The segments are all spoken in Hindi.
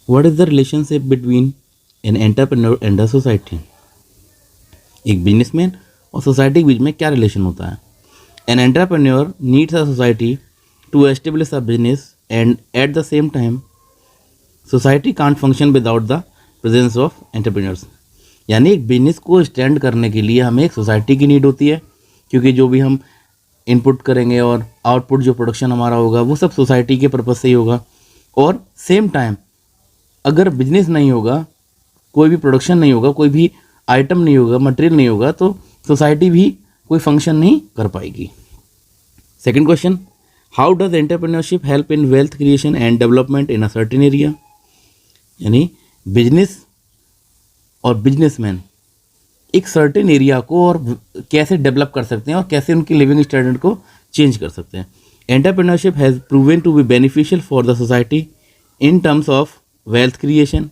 What is the relationship between an entrepreneur and the society? एक बिजनेसमैन और सोसाइटी के बीच में क्या रिलेशन होता है? An entrepreneur needs a society to establish a business and at the same time society can't function without the presence of entrepreneurs. यानी एक बिजनेस को स्टैंड करने के लिए हमें एक सोसाइटी की नीड होती है, क्योंकि जो भी हम इनपुट करेंगे और आउटपुट जो प्रोडक्शन हमारा होगा वो सब सोसाइटी के पर्पज़ से ही होगा। और सेम टाइम अगर बिजनेस नहीं होगा, कोई भी प्रोडक्शन नहीं होगा, कोई भी आइटम नहीं होगा, मटेरियल नहीं होगा, तो सोसाइटी भी कोई फंक्शन नहीं कर पाएगी। Second question, how does entrepreneurship help in wealth creation and development in a certain area? यानी बिजनेस और बिजनेसमैन एक सर्टेन एरिया को और कैसे डेवलप कर सकते हैं और कैसे उनकी लिविंग स्टैंडर्ड को चेंज कर सकते हैं। Entrepreneurship has proven to be beneficial for the society in terms of wealth creation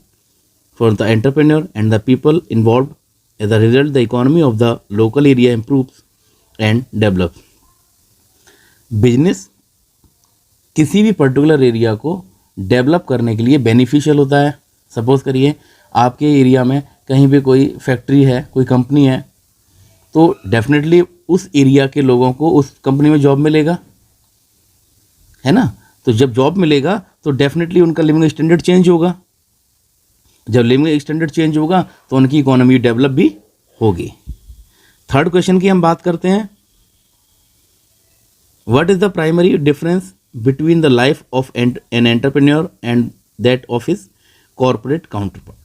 for the entrepreneur and the people involved. As a result, the economy of the local area improves and develops. Business किसी भी पर्टिकुलर एरिया को डेवलप करने के लिए बेनिफिशियल होता है। सपोज़ करिए आपके एरिया में कहीं भी कोई फैक्ट्री है, कोई कंपनी है, तो डेफिनेटली उस एरिया के लोगों को उस कंपनी में जॉब मिलेगा, है ना। तो जब जॉब मिलेगा तो डेफिनेटली उनका लिविंग स्टैंडर्ड चेंज होगा। जब लिविंग स्टैंडर्ड चेंज होगा तो उनकी इकोनॉमी डेवलप भी होगी। थर्ड क्वेश्चन की हम बात करते हैं, what is the primary difference between the life of an entrepreneur and that of his corporate counterpart?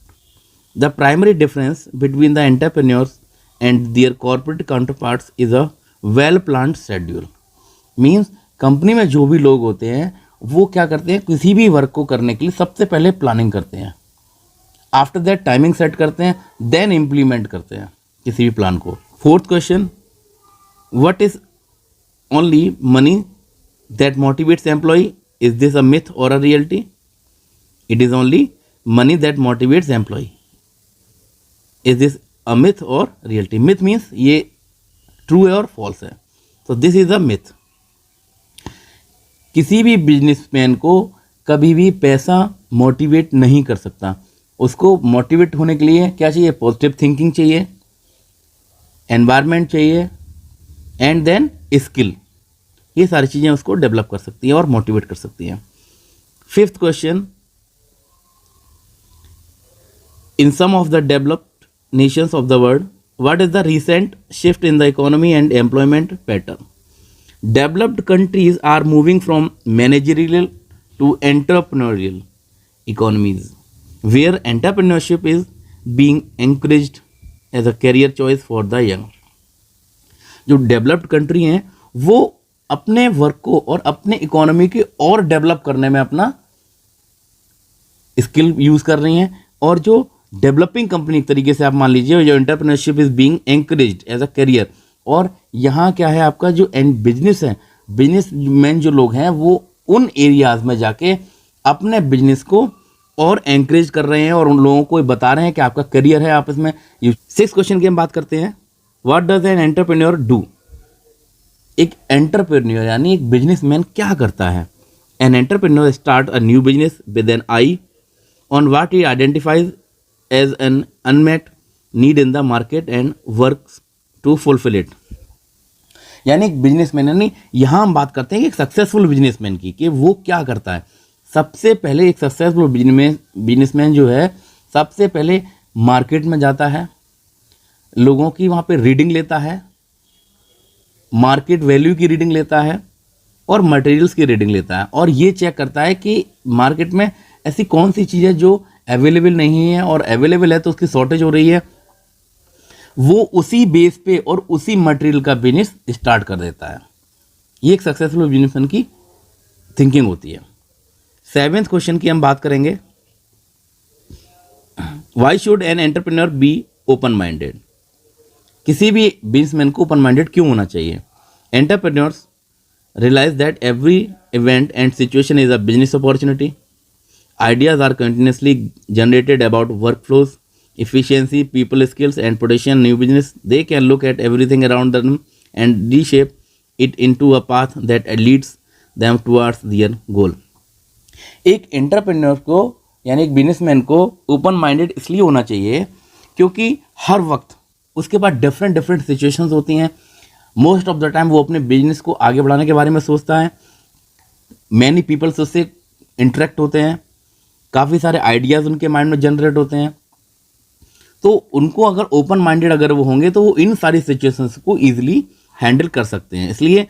The primary difference between the entrepreneurs and their corporate counterparts is a well planned schedule. Means company में जो भी लोग होते हैं वो क्या करते हैं, किसी भी वर्क को करने के लिए सबसे पहले प्लानिंग करते हैं, आफ्टर दैट टाइमिंग सेट करते हैं, देन इम्प्लीमेंट करते हैं किसी भी प्लान को। Fourth question, what is only money that motivates employ? Is this a myth or a reality? It is only money that motivates employ. Is this a myth or reality? Myth means ये ट्रू है और फॉल्स है, तो दिस इज अ मिथ। किसी भी बिजनेसमैन को कभी भी पैसा मोटिवेट नहीं कर सकता। उसको मोटिवेट होने के लिए क्या चाहिए? पॉजिटिव थिंकिंग चाहिए, एनवायरनमेंट चाहिए, एंड देन स्किल। ये सारी चीज़ें उसको डेवलप कर सकती हैं और मोटिवेट कर सकती हैं। Fifth question, in some of the developed nations of the world what is the recent shift in the economy and employment pattern? Developed countries are moving from managerial to entrepreneurial economies, where entrepreneurship is being encouraged as a career choice for the young. जो डेवलप्ड कंट्री हैं वो अपने वर्क को और अपने इकोनॉमी के और डेवलप करने में अपना स्किल यूज़ कर रही हैं, और जो डेवलपिंग कंपनी तरीके से आप मान लीजिए, जो entrepreneurship is being encouraged as a career. और यहाँ क्या है आपका जो बिजनेस है, बिजनेसमैन जो लोग हैं वो उन एरियाज में जाके अपने बिजनेस को और एनकरेज कर रहे हैं और उन लोगों को बता रहे हैं कि आपका करियर है, आप इसमें। सिक्स क्वेश्चन की हम बात करते हैं, what does an entrepreneur do? एक एंटरप्रेन्योर यानी एक बिजनेसमैन क्या करता है? An entrepreneur start a new business with an eye on what he identifies as an unmet need in the market and works to fulfil it. यानी एक बिजनेसमैन, यानी यहाँ हम बात करते हैं कि एक सक्सेसफुल बिजनेसमैन की, कि वो क्या करता है। सबसे पहले एक सक्सेसफुल बिजनेसमैन जो है सबसे पहले मार्केट में जाता है, लोगों की वहाँ पे रीडिंग लेता है, मार्केट वैल्यू की रीडिंग लेता है और मटेरियल्स की रीडिंग लेता है, और ये चेक करता है कि मार्केट में ऐसी कौन सी चीज़ है जो अवेलेबल नहीं है, और अवेलेबल है तो उसकी शॉर्टेज हो रही है। वो उसी बेस पे और उसी मटेरियल का बिजनेस स्टार्ट कर देता है। ये एक सक्सेसफुल बिजनेसमैन की थिंकिंग होती है। सेवेंथ क्वेश्चन की हम बात करेंगे, why should an entrepreneur be open minded? किसी भी बिजनेसमैन को ओपन माइंडेड क्यों होना चाहिए? Entrepreneurs realise that every event and situation is a business opportunity. Ideas are continuously generated about workflows, efficiency, people skills, and potential new business. They can look at everything around them and reshape it into a path that leads them towards their goal. एक एंटरप्रेन्योर को यानी एक बिजनेसमैन को ओपन माइंडेड इसलिए होना चाहिए क्योंकि हर वक्त उसके पास डिफरेंट डिफरेंट सिचुएशंस होती हैं। मोस्ट ऑफ द टाइम वो अपने बिजनेस को आगे बढ़ाने के बारे में सोचता है, मैनी पीपल्स उससे इंटरेक्ट होते हैं, काफ़ी सारे आइडियाज़ उनके माइंड में जनरेट होते हैं। तो उनको अगर ओपन माइंडेड अगर वो होंगे तो वो इन सारी सिचुएशंस को ईजिली हैंडल कर सकते हैं। इसलिए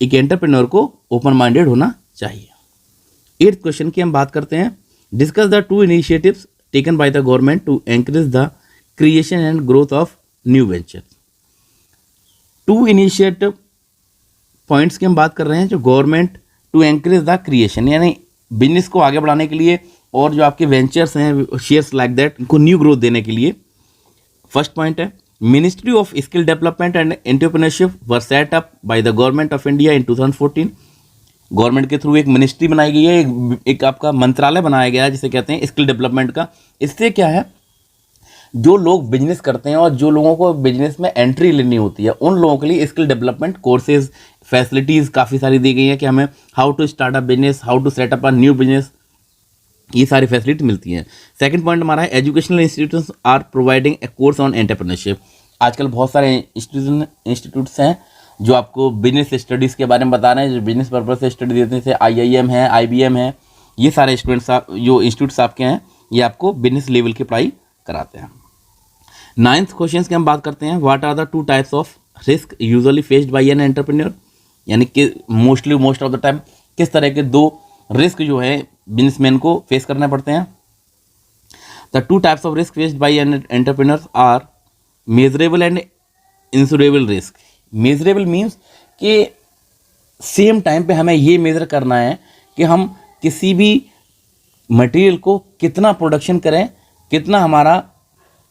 एक एंटरप्रेन्योर को ओपन माइंडेड होना चाहिए। 8th क्वेश्चन की हम बात करते हैं। Discuss the 2 initiatives taken by the government to encourage the creation and growth of new venture. 2 initiative points की हम बात कर रहे हैं जो government to encourage the creation, यानी बिजनेस को आगे बढ़ाने के लिए और जो आपके वेंचर्स हैं शेयर्स लाइक दैट इनको न्यू ग्रोथ देने के लिए। फर्स्ट पॉइंट है, ministry of skill development and entrepreneurship were set up by the government of India in 2014। Government के थ्रू एक मिनिस्ट्री बनाई गई है, एक आपका मंत्रालय बनाया गया है जिसे कहते हैं स्किल डेवलपमेंट का। इससे क्या है, जो लोग बिजनेस करते हैं और जो लोगों को बिजनेस में एंट्री लेनी होती है उन लोगों के लिए स्किल डेवलपमेंट कोर्सेज फैसिलिटीज़ काफ़ी सारी दी गई हैं कि हमें how to start a business, how to set up a new business, ये सारी फैसिलिटी मिलती हैं। सेकंड पॉइंट हमारा है, educational institutes are providing a course on entrepreneurship. आजकल बहुत सारे इंस्टीट्यूट्स हैं जो आपको बिजनेस स्टडीज़ के बारे में बता रहे हैं, जो बिजनेस पर्पज से स्टडी देते हैं, जैसे IIM है, IBM है। ये सारे स्टूडेंट्स जो इंस्टीट्यूट्स आपके हैं ये आपको बिजनेस लेवल की पढ़ाई कराते हैं। 9th क्वेश्चन की हम बात करते हैं, what are the 2 types of risk usually faced by an entrepreneur, यानी कि मोस्ट ऑफ द टाइम किस तरह के 2 रिस्क जो है बिजनेसमैन को फेस करने पड़ते हैं। The 2 types of risk faced by an entrepreneurs are measurable and insurable risk. Measurable means कि सेम टाइम पे हमें ये मेजर करना है कि हम किसी भी मटेरियल को कितना प्रोडक्शन करें, कितना हमारा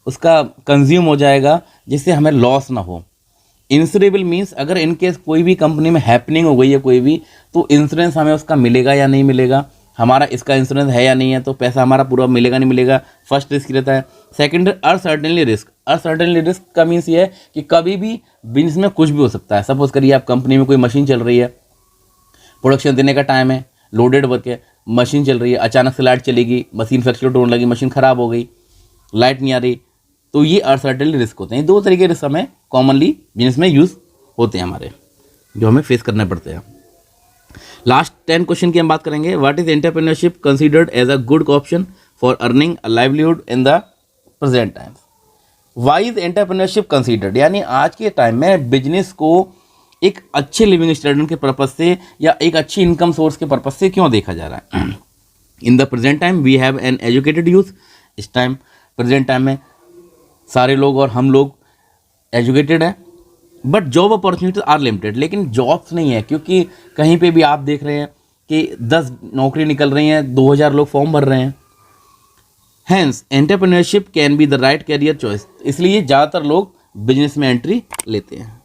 उसका कंज्यूम हो जाएगा जिससे हमें लॉस ना हो। इंश्योरेबल मीन्स अगर इनकेस कोई भी कंपनी में हैपनिंग हो गई है कोई भी, तो इंश्योरेंस हमें उसका मिलेगा या नहीं मिलेगा, हमारा इसका इंश्योरेंस है या नहीं है, तो पैसा हमारा पूरा मिलेगा नहीं मिलेगा, फर्स्ट रिस्क रहता है। Second uncertainly risk. Uncertainly risk का मीन्स ये है कि कभी भी बिजनेस में कुछ भी हो सकता है। सपोज करिए आप कंपनी में कोई मशीन चल रही है, प्रोडक्शन देने का टाइम है, लोडेड वर्क है, मशीन चल रही है, अचानक से लाइट चली गई, मशीन फ्लक्चुएट होने लगी, मशीन ख़राब हो गई, लाइट नहीं आ रही, तो ये अनसर्टेनली रिस्क होते हैं। 2 तरीके के रिस्क हमें कॉमनली बिजनेस में यूज़ होते हैं हमारे, जो हमें फेस करने पड़ते हैं। लास्ट 10 क्वेश्चन की हम बात करेंगे। What is entrepreneurship considered as a good option for earning a livelihood in the present times. Why is entrepreneurship considered, यानी आज के टाइम में बिजनेस को एक अच्छे लिविंग स्टैंडर्ड के पर्पज से या एक अच्छी इनकम सोर्स के पर्पज से क्यों देखा जा रहा है। In the present time we have an educated youth. इस टाइम प्रेजेंट टाइम में सारे लोग और हम लोग एजुकेटेड हैं, but job opportunities are limited. लेकिन जॉब्स नहीं है, क्योंकि कहीं पे भी आप देख रहे हैं कि 10 नौकरी निकल रही हैं, 2000 लोग फॉर्म भर रहे हैं। Hence entrepreneurship can be the right career choice, इसलिए ज़्यादातर लोग बिजनेस में एंट्री लेते हैं।